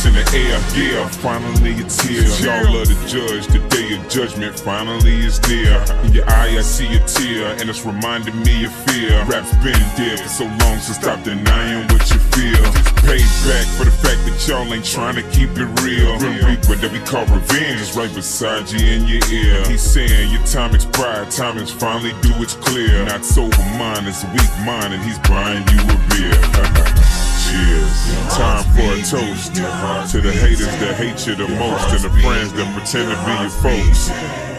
In the air, yeah, finally it's here. Y'all are the judge, the day of judgment finally is near. In your eye I see a tear, and it's reminding me of fear. Rap's been dead for so long, so stop denying what you feel. Payback for the fact that y'all ain't trying to keep it real. Grim Reaper that we call revenge is right beside you in your ear. He's saying your time expired, time is finally due, it's clear. Not sober mind, it's a weak mind, and he's buying you a beer. Cheers. Time for a toast to the haters that hate you the most, and the friends that pretend to be your folks.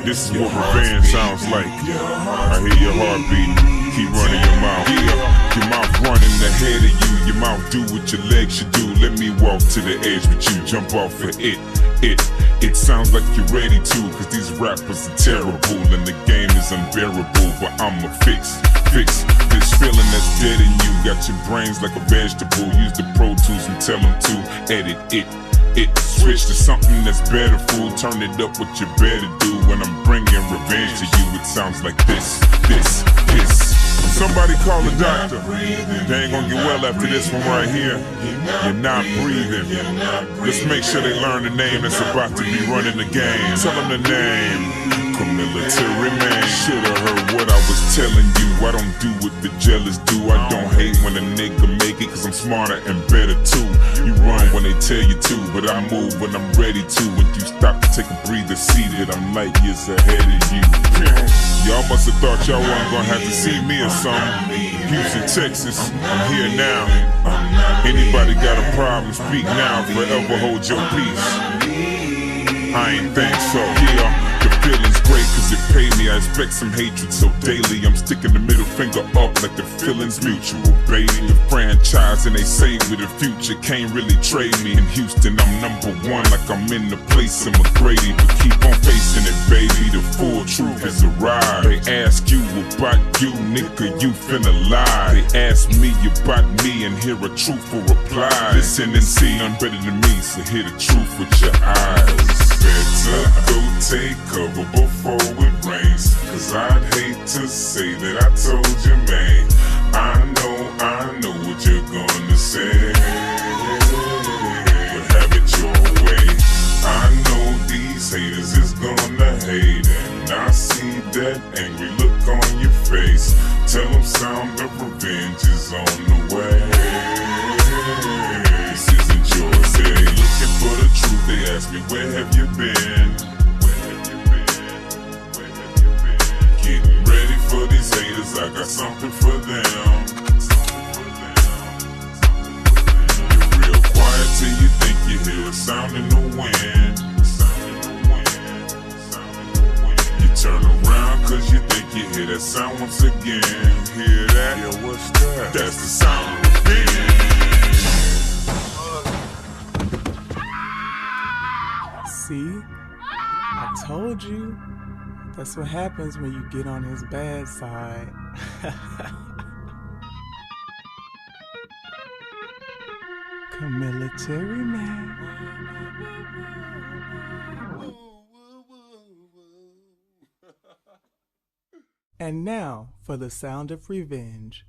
This is what revenge sounds like. I hear your heartbeat, keep running your mouth. Your mouth running ahead of you, your mouth do what your legs should do. Let me walk to the edge with you, jump off for it. It sounds like you're ready to, cause these rappers are terrible and the game is unbearable, but I'ma fix this feeling that's dead in you. Got your brains like a vegetable, use the Pro Tools and tell them to edit it. Switch to something that's better, fool. Turn it up what you better do. When I'm bringing revenge to you, it sounds like this. Somebody call the doctor. They ain't gonna get well after this one right here. You're not breathing. Let's make sure they learn the name that's about to be running the game. Tell them the name. Military man. Should've heard what I was telling you. I don't do what the jealous do. I don't hate when a nigga make it, cause I'm smarter and better too. You run when they tell you to, but I move when I'm ready to. When you stop to take a breather, see that I'm light years ahead of you. Y'all must have thought y'all wasn't gonna have to see me or something. Houston, Texas, I'm here now. Anybody got a problem, speak now, forever hold your peace. I ain't think so, yeah. The feeling's great cause it paid me. I expect some hatred so daily. I'm sticking the middle finger up like the feeling's mutual, baby. The franchise and they say with the future can't really trade me. In Houston I'm #1 like I'm in the place of McGrady. But keep on facing it, baby. The full truth is a ride. They ask you about you, nigga, you finna lie. They ask me about me and hear a truthful reply. Listen and see, none better than me, so hear the truth with your eyes. Better go take cover before it rains, cause I'd hate to say that I told you, man. I know what you're gonna say, but have it your way. I know these haters is gonna hate, and I see that angry look on your face. Tell them sound of revenge is on the way. This isn't yours, they looking for the truth. They ask me, where have you been? Getting ready for these haters, I got something for them. You're real quiet till you think you hear a sound in the wind. You turn around cause you think you hear that sound once again. Hear that? Yeah, what's that? That's the sound of revenge. See? I told you. That's what happens when you get on his bad side. Military man. And now for the sound of revenge.